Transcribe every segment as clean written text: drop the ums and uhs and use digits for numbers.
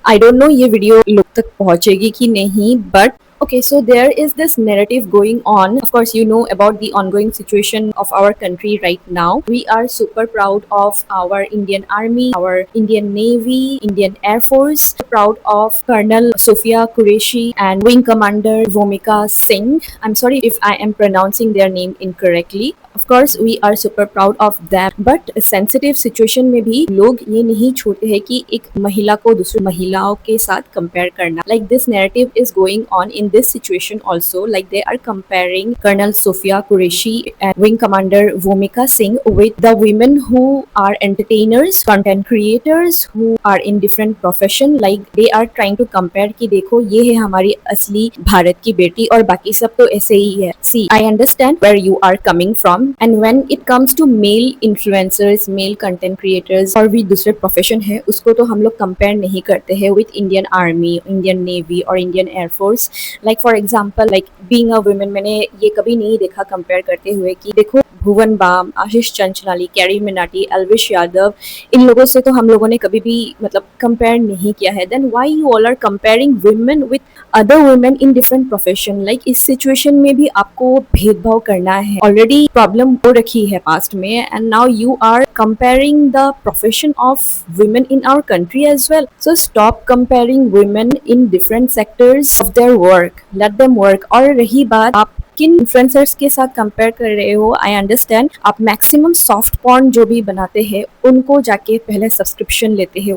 I don't know ये video लोग तक पहुंचेगी कि नहीं, but okay, so there is this narrative going on. Of course, you know about the ongoing situation of our country right now. We are super proud of our Indian Army, our Indian Navy, Indian Air Force, proud of Colonel Sophia Qureshi and Wing Commander Vomika Singh. I'm sorry if I am pronouncing their name incorrectly. Of course, we are super proud of them. But sensitive situation में भी लोग ये नहीं छोड़ते हैं कि एक महिला को दूसरी महिलाओं के साथ कंपेयर करना. Like this narrative is going on in this situation also. Like they are comparing Colonel Sophia Qureshi and Wing Commander Vomika Singh with the women who are entertainers, content creators who are in different profession. Like they are trying to compare कि देखो ये है हमारी असली भारत की बेटी और बाकी सब तो ऐसे ही है. See, I understand where you are coming from. And when it comes to male influencers, male content creators और भी दूसरे प्रोफेशन है, उसको तो हम लोग कंपेयर नहीं करते हैं with Indian army, Indian navy और Indian air force. Like for example, like being a women, मैंने ये कभी नहीं देखा कंपेयर करते हुए कि देखो भुवन बाम, आशीष चंचलानी, कैरी मिनाटी, एल्विश यादव, इन लोगों से तो हम लोगों ने कभी भी मतलब कंपेयर नहीं किया है. Then why you all are comparing women with other women in different profession? Like इस सिचुएशन में भी आपको भेदभाव करना है. ऑलरेडी प्रॉब्लम हो रखी है पास्ट में, and now you are comparing the profession of women in our country as well. So stop comparing women in different sectors of their work, let them work. और रही बात आप किन इन्फ्लुएंसर्स के साथ कंपेयर कर रहे हो, आई अंडरस्टैंड. आप मैक्सिमम सॉफ्ट पॉर्न जो भी बनाते हैं उनको जाके पहले सब्सक्रिप्शन लेते हैं,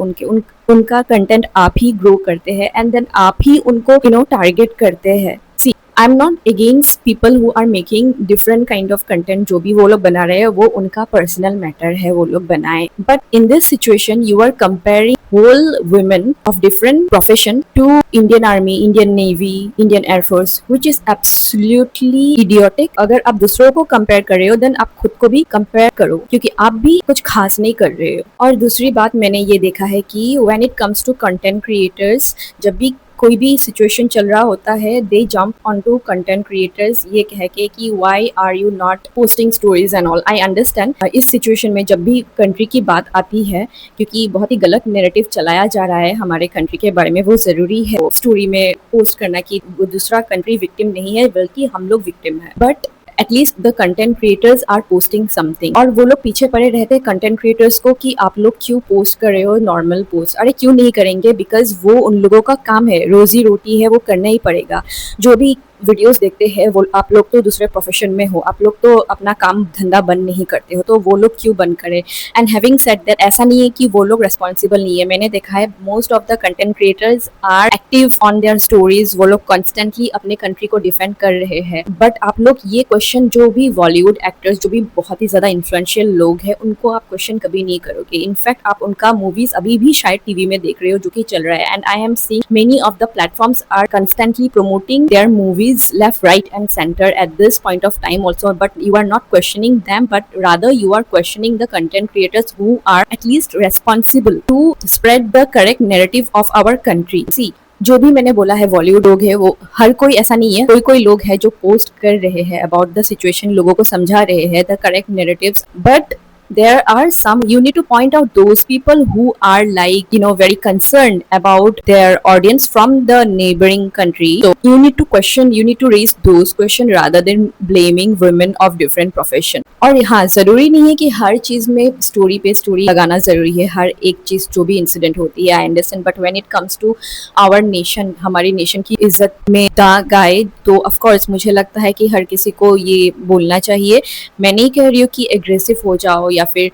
उनका कंटेंट आप ही ग्रो करते हैं एंड देन आप ही उनको टारगेट करते हैं. See, I am not against people who are making different kind of content. जो भी वो लोग बना रहे हैं वो उनका पर्सनल मैटर है, वो लोग बनाए. But in this situation you are comparing whole women of different profession to Indian Army, Indian Navy, Indian Air Force, which is absolutely idiotic. अगर आप दूसरों को कंपेयर कर रहे हो देन आप खुद को भी कंपेयर करो, क्योंकि आप भी कुछ खास नहीं कर रहे हो. और दूसरी बात मैंने ये देखा है कि when it comes to content creators, जब भी कोई भी सिचुएशन चल रहा होता है, they jump on to content creators ये कह के कि why are you not posting stories and all. I understand इस सिचुएशन में जब भी कंट्री की बात आती है, क्योंकि बहुत ही गलत नैरेटिव चलाया जा रहा है हमारे कंट्री के बारे में, वो ज़रूरी है स्टोरी में पोस्ट करना कि वो दूसरा कंट्री विक्टिम नहीं है बल्कि हम लोग विक्टिम है. But at least the content creators are posting something. और वो लोग पीछे पड़े रहते हैं कंटेंट क्रिएटर्स को कि आप लोग क्यों पोस्ट कर रहे हो नॉर्मल पोस्ट. अरे क्यों नहीं करेंगे, बिकॉज वो उन लोगों का काम है, रोजी रोटी है, वो करना ही पड़ेगा. जो भी वीडियोस देखते हैं वो आप लोग तो दूसरे प्रोफेशन में हो, आप लोग तो अपना काम धंधा बंद नहीं करते हो, तो वो लोग क्यों बंद करें. एंड हैविंग सेड दैट, ऐसा नहीं है कि वो लोग रेस्पॉन्सिबल नहीं है. मैंने देखा है most of the content creators are active on their stories. वो लोग कॉन्स्टेंटली अपने कंट्री को डिफेंड कर रहे हैं. बट आप लोग ये क्वेश्चन, जो भी बॉलीवुड एक्टर्स, जो भी बहुत ही ज़्यादा इन्फ्लुएंशियल लोग हैं, उनको आप क्वेश्चन कभी नहीं करोगे. इनफैक्ट आप उनका मूवीज अभी भी शायद टीवी में देख रहे हो जो कि चल रहा है. And I am seeing many of the platforms are constantly promoting their movies left, right and center at this point of time also. But you are not questioning them, but rather you are questioning the content creators who are at least responsible to spread the correct narrative of our country. See, जो भी मैंने बोला है बॉलीवुड लोग है, वो हर कोई ऐसा नहीं है. कोई लोग है जो पोस्ट कर रहे हैं अबाउट द सिचुएशन, लोगों को समझा रहे हैं the correct narratives. But there are some, you need to point out those people who are like very concerned about their audience from the neighboring country. So you need to question, you need to raise those questions rather than blaming women of different profession. और हाँ, ज़रूरी नहीं है कि हर चीज़ में story पे story लगाना ज़रूरी है, हर एक चीज़ जो भी इंसिडेंट होती है. I understand, but when it comes to our nation, हमारी नेशन की इज्जत में दाग आए तो ऑफकोर्स मुझे लगता है कि हर किसी को ये बोलना चाहिए. मैं नहीं कह रही हूँ कि एग्रेसिव हो जाओ या फिर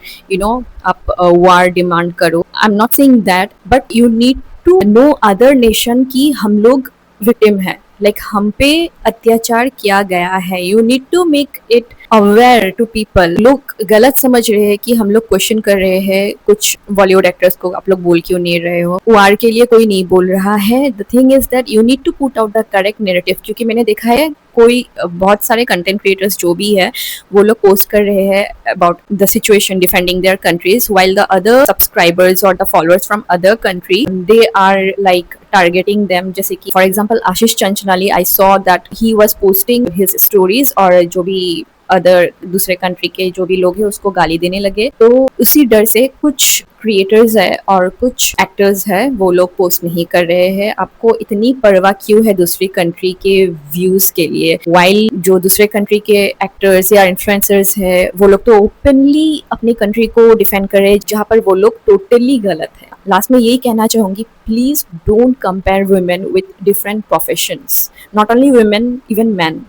आप वार डिमांड करो. I am not saying that, but you need to know other nation की हम लोग विक्टिम है. लाइक हम पे अत्याचार किया गया है. You need to make it aware to people. लोग गलत समझ रहे हैं कि हम लोग क्वेश्चन कर रहे हैं कुछ बॉलीवुड एक्टर्स को, आप लोग बोल क्यों नहीं रहे हो. वार के लिए कोई नहीं बोल रहा है. The thing is that you need to put out the correct narrative. क्योंकि मैंने देखा है बहुत सारे कंटेंट क्रिएटर्स जो भी है वो लोग पोस्ट कर रहे हैं about the situation defending their countries, while the other subscribers और the followers from other country they are like targeting them. जैसे कि for example Ashish Chanchlani, I saw that he was posting his stories और जो भी other दूसरे country के जो भी लोग हैं उसको गाली देने लगे. तो उसी डर से कुछ क्रिएटर्स है और कुछ एक्टर्स है वो लोग पोस्ट नहीं कर रहे हैं। आपको इतनी परवाह क्यों है दूसरी कंट्री के व्यूज के लिए, वाइल जो दूसरे कंट्री के एक्टर्स या इन्फ्लुएंसर्स है वो लोग तो ओपनली अपनी कंट्री को डिफेंड कर रहे हैं, जहाँ पर वो लोग टोटली गलत है। लास्ट में यही कहना चाहूंगी, please don't compare women with different professions, not only women, even man.